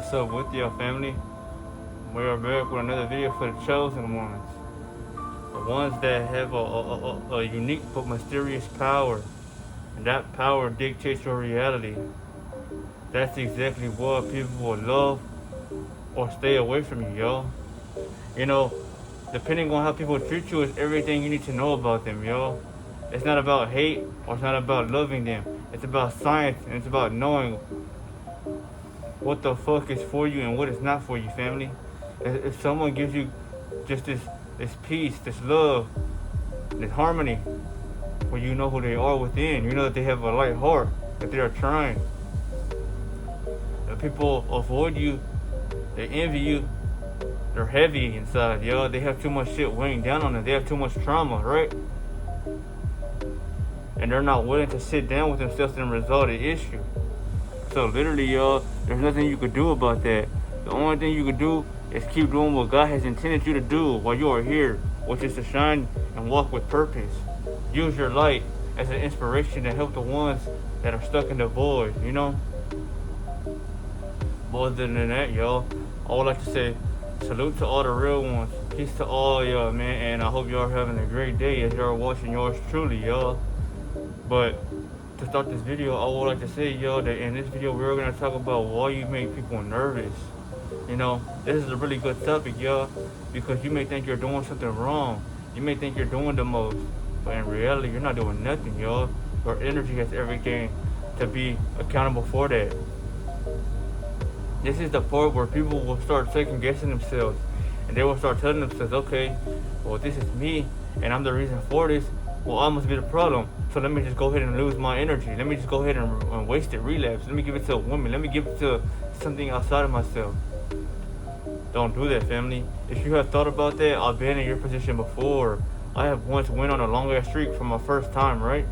What's up with your family? We are back with another video for the chosen ones. The ones that have a unique but mysterious power. And that power dictates your reality. That's exactly what people will love or stay away from you, yo. You know, depending on how people treat you is everything you need to know about them, yo. It's not about hate or it's not about loving them. It's about science and it's about knowing what the fuck is for you and what is not for you, family. If someone gives you just this peace, this love, this harmony, well, you know who they are within. You know that they have a light heart, that they are trying. If people avoid you, they envy you, they're heavy inside, yo. They have too much shit weighing down on them. They have too much trauma, right? And they're not willing to sit down with themselves and resolve the issue. So literally, y'all, there's nothing you could do about that. The only thing you could do is keep doing what God has intended you to do while you are here, which is to shine and walk with purpose. Use your light as an inspiration to help the ones that are stuck in the void, you know? But other than that, y'all, I would like to say salute to all the real ones. Peace to all y'all, man, and I hope y'all are having a great day as y'all watching yours truly, y'all. But to start this video, I would like to say, y'all, that in this video we're gonna talk about why you make people nervous. You know, this is a really good topic, y'all, because you may think you're doing something wrong. You may think you're doing the most, but in reality, you're not doing nothing, y'all. Your energy has everything to be accountable for that. This is the part where people will start second guessing themselves, and they will start telling themselves, okay, well, this is me, and I'm the reason for this. Well, I must be the problem. So let me just go ahead and lose my energy. Let me just go ahead and waste it, relapse. Let me give it to a woman. Let me give it to something outside of myself. Don't do that, family. If you have thought about that, I've been in your position before. I have once went on a long ass streak for my first time, right?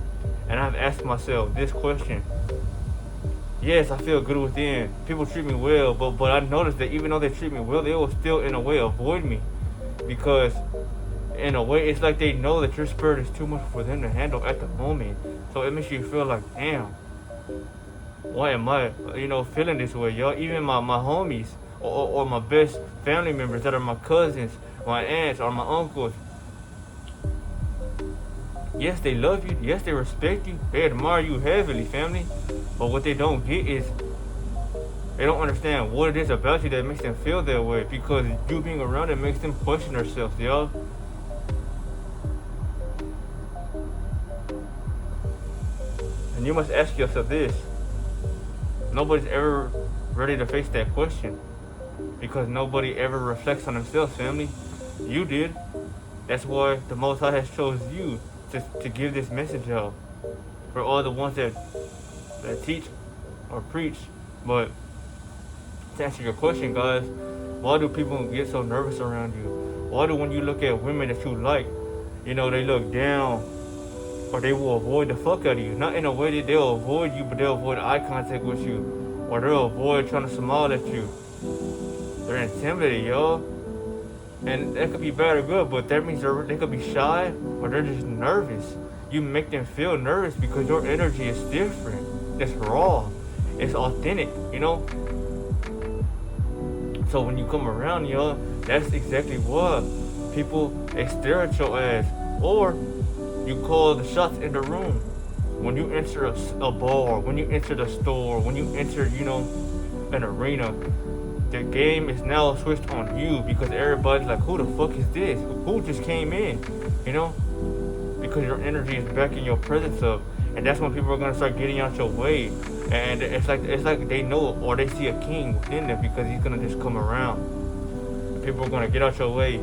And I've asked myself this question. Yes, I feel good within. People treat me well, but I noticed that even though they treat me well, they will still in a way avoid me. Because in a way, it's like they know that your spirit is too much for them to handle at the moment. So it makes you feel like, damn, why am I, feeling this way, y'all? Even my homies or my best family members that are my cousins, my aunts, or my uncles. Yes, they love you. Yes, they respect you. They admire you heavily, family. But what they don't get is they don't understand what it is about you that makes them feel that way. Because you being around it makes them question themselves, y'all. And you must ask yourself this. Nobody's ever ready to face that question. Because nobody ever reflects on themselves, family. You did. That's why the Most High has chosen you to give this message out. For all the ones that teach or preach. But to answer your question, guys, why do people get so nervous around you? Why do when you look at women that you like, they look down, or they will avoid the fuck out of you? Not in a way that they'll avoid you, but they'll avoid eye contact with you, or they'll avoid trying to smile at you. They're intimidated, y'all. And that could be bad or good, but that means they could be shy, or they're just nervous. You make them feel nervous because your energy is different. It's raw. It's authentic, So when you come around, y'all, that's exactly what people, they stare at your ass. Or you call the shots in the room. When you enter a bar, when you enter the store, when you enter, an arena, the game is now switched on you because everybody's like, who the fuck is this? Who just came in? Because your energy is backing your presence up. And that's when people are gonna start getting out your way. And it's like they know or they see a king within them because he's gonna just come around. People are gonna get out your way.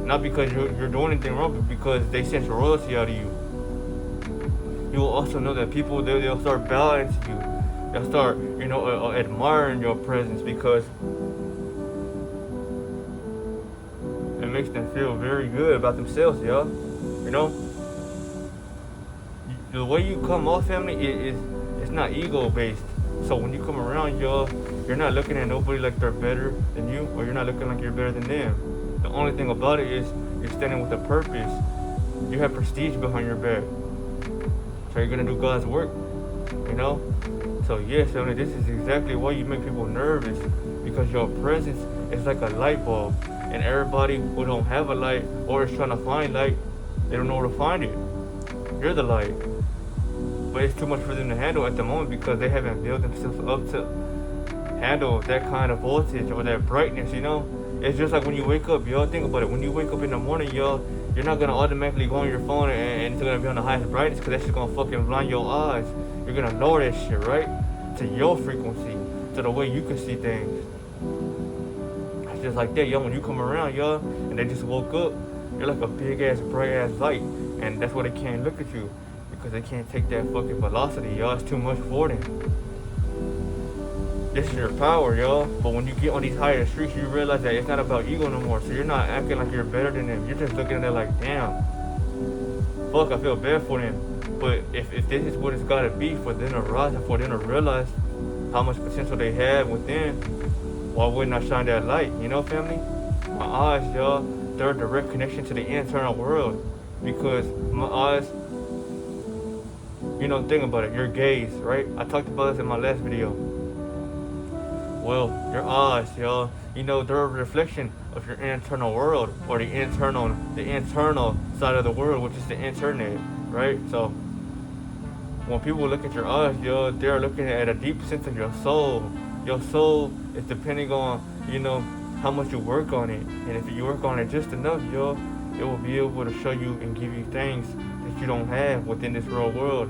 Not because you're doing anything wrong, but because they sense royalty out of you. You will also know that people, they'll start bowing to you. They'll start, admiring your presence because it makes them feel very good about themselves, y'all. The way you come off, family, it's not ego-based. So when you come around, y'all, you're not looking at nobody like they're better than you, or you're not looking like you're better than them. The only thing about it is you're standing with a purpose. You have prestige behind your back. So you're gonna do God's work, So yes, family, this is exactly why you make people nervous. because your presence is like a light bulb, and everybody who don't have a light or is trying to find light, they don't know where to find it. You're the light, but it's too much for them to handle at the moment because they haven't built themselves up to handle that kind of voltage or that brightness, you know? It's just like when you wake up, y'all. Think about it. When you wake up in the morning, y'all, you're not gonna automatically go on your phone and it's gonna be on the highest brightness because that's just gonna fucking blind your eyes. You're gonna lower that shit, right? To your frequency, to the way you can see things. It's just like that, y'all. When you come around, y'all, and they just woke up, you're like a big ass, bright ass light. And that's why they can't look at you because they can't take that fucking velocity, y'all. It's too much for them. This is your power, y'all. But when you get on these higher streets, you realize that it's not about ego no more. So you're not acting like you're better than them. You're just looking at it like, damn, fuck, I feel bad for them. But if this is what it's gotta be for them to rise and for them to realize how much potential they have within, why wouldn't I shine that light? You know, family? My eyes, y'all, they're a direct connection to the internal world. Because my eyes, you know, think about it, your gaze, right? I talked about this in my last video. Well, your eyes, y'all, you know, they're a reflection of your internal world, or the internal side of the world, which is the internet, right? So when people look at your eyes, y'all, they're looking at a deep sense of your soul. Your soul is depending on, you know, how much you work on it. And if you work on it just enough, y'all, it will be able to show you and give you things that you don't have within this real world,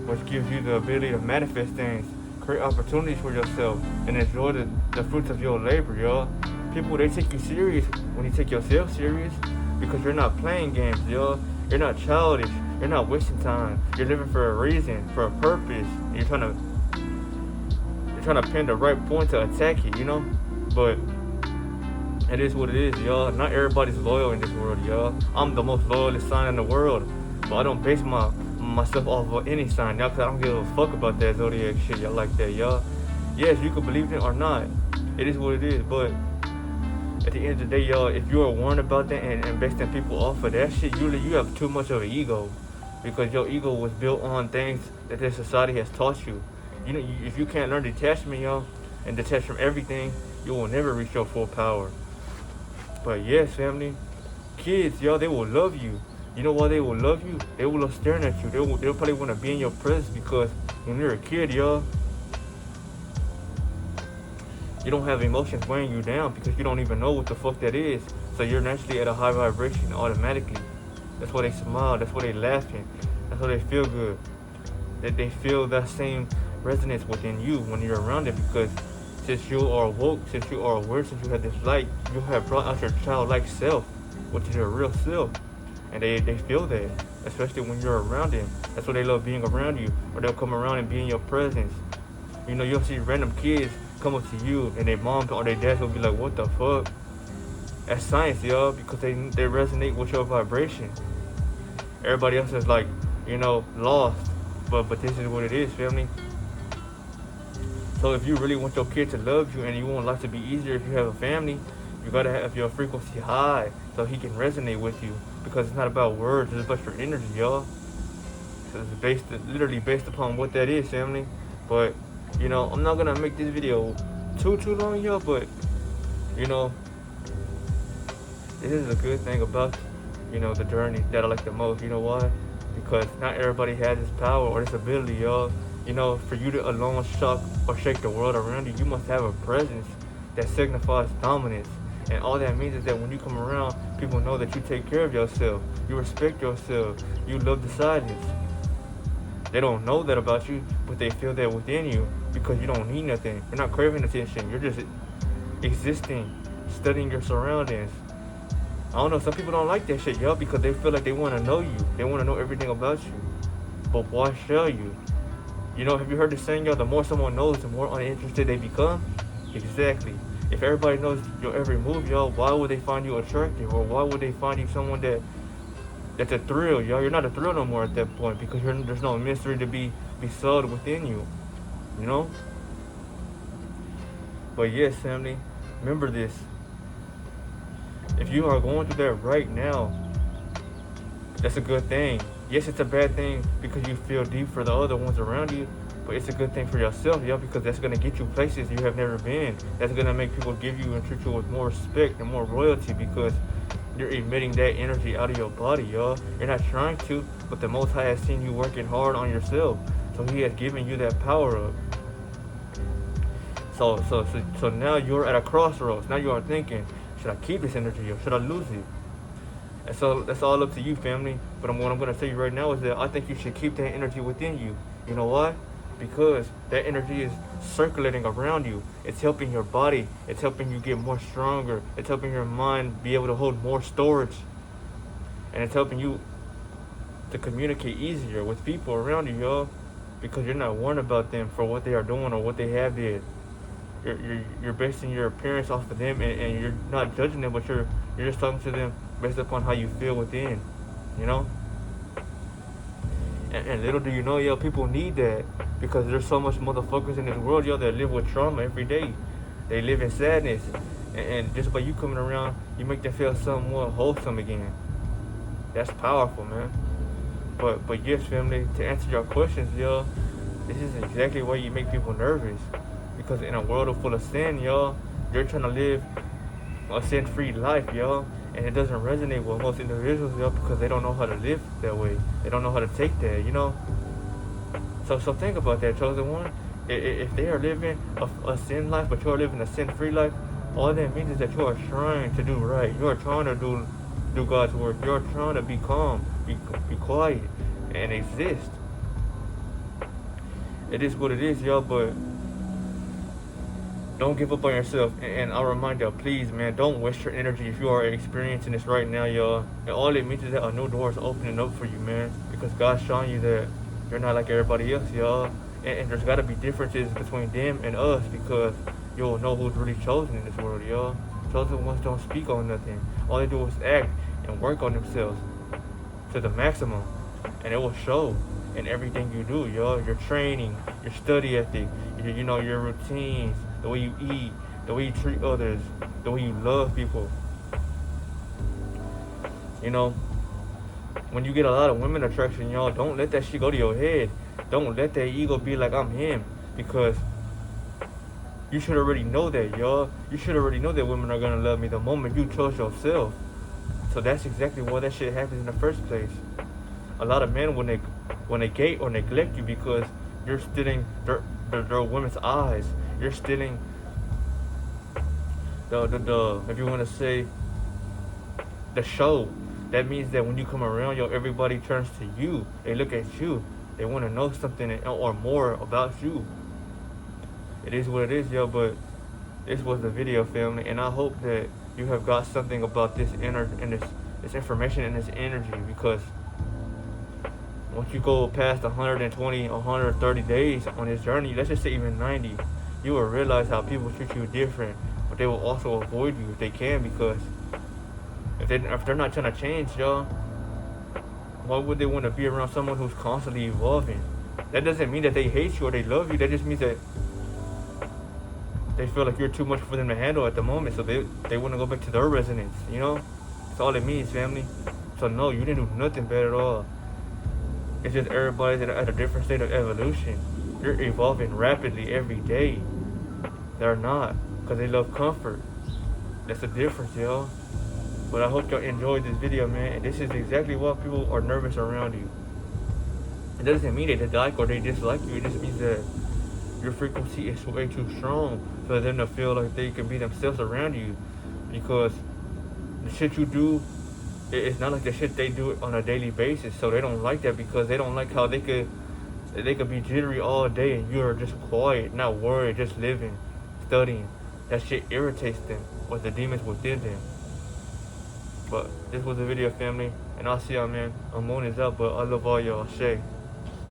which gives you the ability to manifest things, create opportunities for yourself, and enjoy the fruits of your labor, y'all. People, they take you serious when you take yourself serious because you're not playing games, y'all. You're not childish. You're not wasting time. You're living for a reason, for a purpose. You're trying to pin the right point to attack it, you know? But it is what it is, y'all. Not everybody's loyal in this world, y'all. I'm the most loyalist sign in the world, but I don't base myself off of any sign, y'all, because I don't give a fuck about that zodiac shit, y'all, like that, y'all. Yes, you can believe it or not. It is what it is, but at the end of the day, y'all, if you are warned about that and investing people off of that shit, usually you have too much of an ego, because your ego was built on things that this society has taught you. You know, if you can't learn detachment, y'all, and detach from everything, you will never reach your full power. But yes, family, kids, y'all, they will love you. You know why they will love you? They will love staring at you. They'll probably want to be in your presence because when you're a kid, y'all, you don't have emotions weighing you down because you don't even know what the fuck that is. So you're naturally at a high vibration automatically. That's why they smile. That's why they laughing. That's why they feel good. That they feel that same resonance within you when you're around it, because since you are woke, since you are aware, since you have this light, you have brought out your childlike self, which is your real self. And they feel that, especially when you're around them. That's why they love being around you, or they'll come around and be in your presence. You know, you'll see random kids come up to you, and their mom or their dad will be like, what the fuck? That's science, y'all, because they resonate with your vibration. Everybody else is like, you know, lost. But this is what it is, family. So if you really want your kid to love you and you want life to be easier if you have a family, you gotta have your frequency high so he can resonate with you. Because it's not about words, it's about your energy, y'all. So it's literally based upon what that is, family. But, you know, I'm not gonna make this video too long, y'all, but, you know, this is a good thing about, you know, the journey that I like the most. You know why? Because not everybody has this power or this ability, y'all. You know, for you to alone shock or shake the world around you, you must have a presence that signifies dominance. And all that means is that when you come around, people know that you take care of yourself. You respect yourself. You love the silence. They don't know that about you, but they feel that within you because you don't need nothing. You're not craving attention. You're just existing, studying your surroundings. I don't know, some people don't like that shit, y'all, because they feel like they want to know you. They want to know everything about you. But why show you? You know, have you heard the saying, y'all, the more someone knows, the more uninterested they become? Exactly. If everybody knows your every move, y'all, why would they find you attractive? Or why would they find you someone that's a thrill, y'all? You're not a thrill no more at that point because there's no mystery to be sold within you, you know? But yes, family, remember this. If you are going through that right now, that's a good thing. Yes, it's a bad thing because you feel deep for the other ones around you, But it's a good thing for yourself, yo, because that's gonna get you places you have never been. That's gonna make people give you and treat you with more respect and more royalty because you're emitting that energy out of your body, yo. You're not trying to, but the Most High has seen you working hard on yourself, so He has given you that power up. So now you're at a crossroads. Now you are thinking, should I keep this energy or should I lose it? And so that's all up to you, family. But what I'm gonna tell you right now is that I think you should keep that energy within you. You know why? Because that energy is circulating around you. It's helping your body. It's helping you get more stronger. It's helping your mind be able to hold more storage. And it's helping you to communicate easier with people around you, y'all. Because you're not worrying about them for what they are doing or what they have did. You're basing your appearance off of them, and you're not judging them, but you're just talking to them based upon how you feel within, you know. And little do you know, yo, people need that because there's so much motherfuckers in this world, yo, that live with trauma every day. They live in sadness, and just by you coming around, you make them feel somewhat wholesome again. That's powerful, man. But yes, family, to answer your questions, yo, this is exactly why you make people nervous. Because in a world full of sin, y'all, you're trying to live a sin-free life, y'all. And it doesn't resonate with most individuals, y'all, because they don't know how to live that way. They don't know how to take that, you know. So think about that, chosen one. If they are living a sin life, but you're living a sin-free life, all that means is that you are trying to do right. You are trying to do God's work. You're trying to be calm, be quiet, and exist. It is what it is, y'all, but don't give up on yourself. And I'll remind y'all, please, man, don't waste your energy if you are experiencing this right now, y'all. And all it means is that a new door is opening up for you, man. Because God's showing you that you're not like everybody else, y'all. And there's got to be differences between them and us because you'll know who's really chosen in this world, y'all. Chosen ones don't speak on nothing. All they do is act and work on themselves to the maximum. And it will show in everything you do, y'all. Your training, your study ethic, your routines, the way you eat, the way you treat others, the way you love people. You know, when you get a lot of women attraction, y'all, don't let that shit go to your head. Don't let that ego be like, I'm him. Because you should already know that, y'all. You should already know that women are going to love me the moment you chose yourself. So that's exactly why that shit happens in the first place. A lot of men, when they gate or neglect you because you're stealing their women's eyes. You're stealing the if you want to say the show. That means that when you come around, yo, everybody turns to you. They look at you. They want to know something or more about you. It is what it is, yo. But this was the video, family, and I hope that you have got something about this this information and this energy, because once you go past 120, 130 days on this journey, let's just say even 90, you will realize how people treat you different, but they will also avoid you if they can, because if they're not trying to change, y'all, why would they want to be around someone who's constantly evolving? That doesn't mean that they hate you or they love you. That just means that they feel like you're too much for them to handle at the moment, so they want to go back to their resonance, you know? That's all it means, family. So no, you didn't do nothing bad at all. It's just everybody's at a different state of evolution. You're evolving rapidly every day. They're not, because they love comfort. That's the difference, y'all. But I hope y'all enjoyed this video, man. And this is exactly why people are nervous around you. It doesn't mean they like or they dislike you. It just means that your frequency is way too strong for them to feel like they can be themselves around you. Because the shit you do, it's not like the shit they do on a daily basis. So they don't like that, because they don't like how they could be jittery all day and you're just quiet, not worried, just living, studying. That shit irritates them, or the demons within them. But this was the video, family, and I'll see y'all, man. Moon is out, but I love all y'all. Shay.